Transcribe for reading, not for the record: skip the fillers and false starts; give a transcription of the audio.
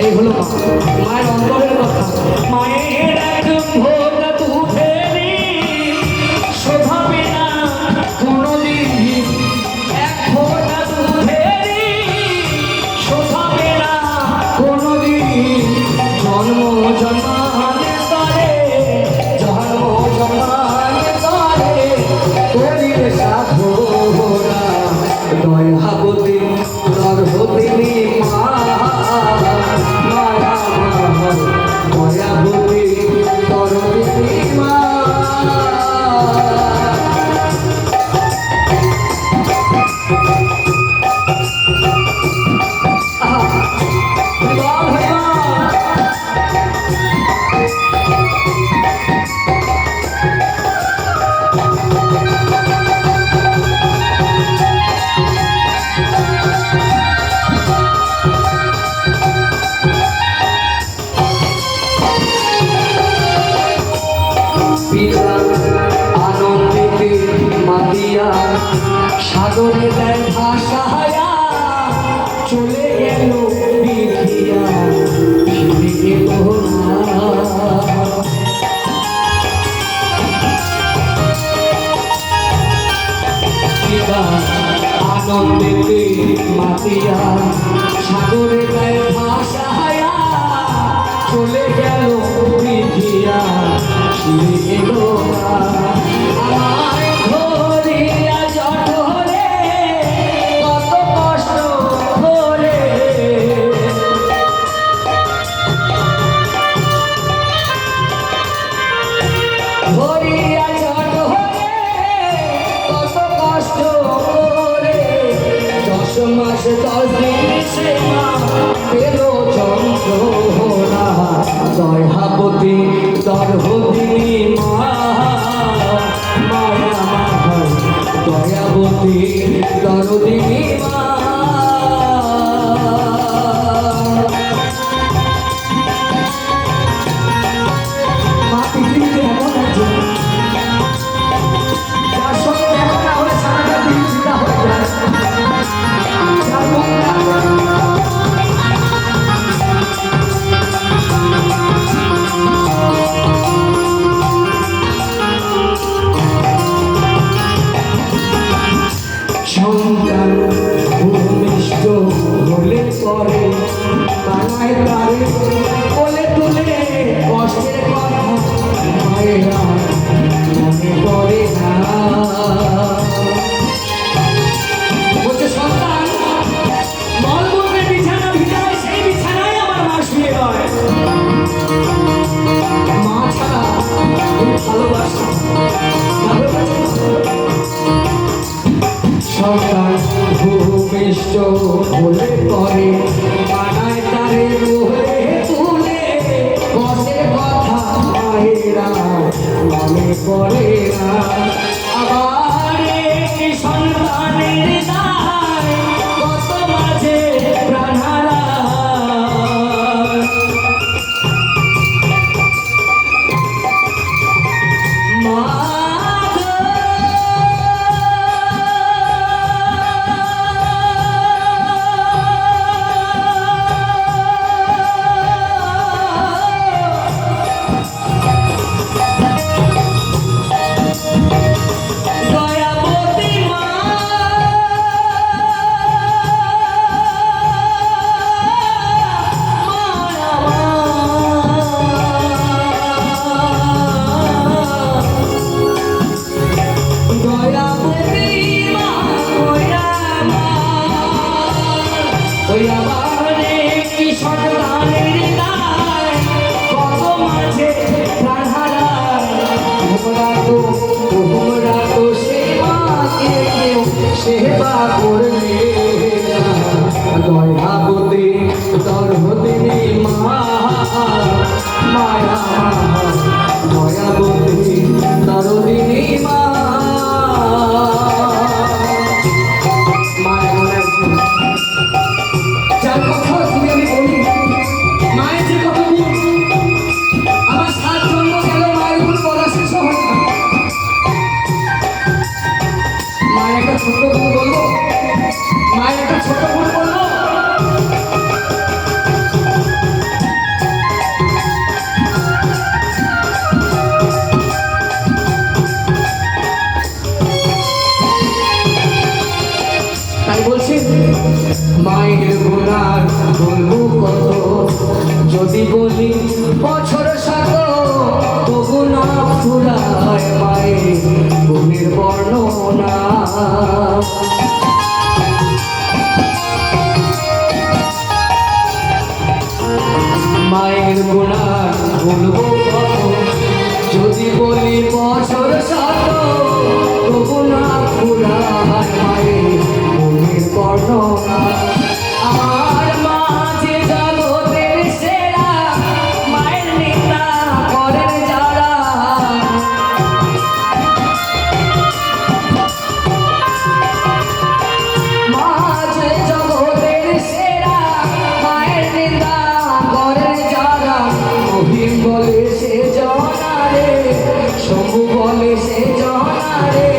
এই হলো মা, মায়ের অন্তরের কথা। মায়ের এক ভোলা দুধেরি শোভাবে না কোনোদিন, এক ভোলা দুধেরি শোভাবে না কোনোদিন। জন্ম জন্মানে তরে, জন্ম জন্মানে তরে করিলে সাধনা। দয়াবতী গর্ভবতী মা, মায়া মা, দয়াবতী গর্ভবতী মা। আনন্দিতে মাতিয়া সাগরে দেয় ভাসায়া, চলে গেল বিধিয়া ফিরে গেল না। আনন্দিতে মাতিয়া সাগরে দেয় ভাসায়া, চলে গেল বিধিয়া ফিরে গেল না। আমায় ধরিয়া জঠরে কত কষ্ট করে, ধরিয়া জঠরে কত কষ্ট করে। 10 মাস 10 দিন সে মা পেল যন্ত্রণা। দয়াবতী গর্ভবতী মা, মায়া মা, দয়াবতী গর্ভবতী মা। মা পৃথিবীতে এমন একজন যার সঙ্গে দেখা না হলে সারাটা দিন চিন্তা হয়ে যায়, যার মুখ সন্তান ভূমিষ্ঠ হলে পরে কানায় তারে কোলে তুলে কষ্টের কথা মায়েরা মনে পড়ে না। বলছে সন্তান মলমূত্রের বিছানা ভিজায়, সেই বিছানায় আমার মা শুয়ে রয়। মা ছাড়া ভালোবাসা সন্তান ভূমিষ্ঠ হলে পরে কানায় তারে কোলে তুলে কষ্টের কথা মায়েরা মনে পড়ে না। আবার এই সন্তানের দায় কত মাঝে প্রাণ হারায়। মা সেবা করবে দয়াবতী গর্ভবতী মা, মায়া দয়াবতী গর্ভবতী মা। যার কথা যদি আমি বলি, মায়ের যে কথা আমার 7 জন্ম গেল মায়ের উপর বলা শেষ হয় না। মায়ের একটা ছোট্ট গুণ বলবো, মায়ের একটা ছোট্ট গুণ বলবো। না। মায়ের গুণান বলবো কত, যদি বলি বছর শত, তবু না ফুরায় মায়ের মনের বর্ণনা। আমার মা যে জগতের সেরা, মায়ের নিন্দা করেন যারা। মা যে জগতের সেরা, মায়ের নিন্দা করেন যারা। মহিম বলে সে জনারে, শম্ভু বলে সে জনারে,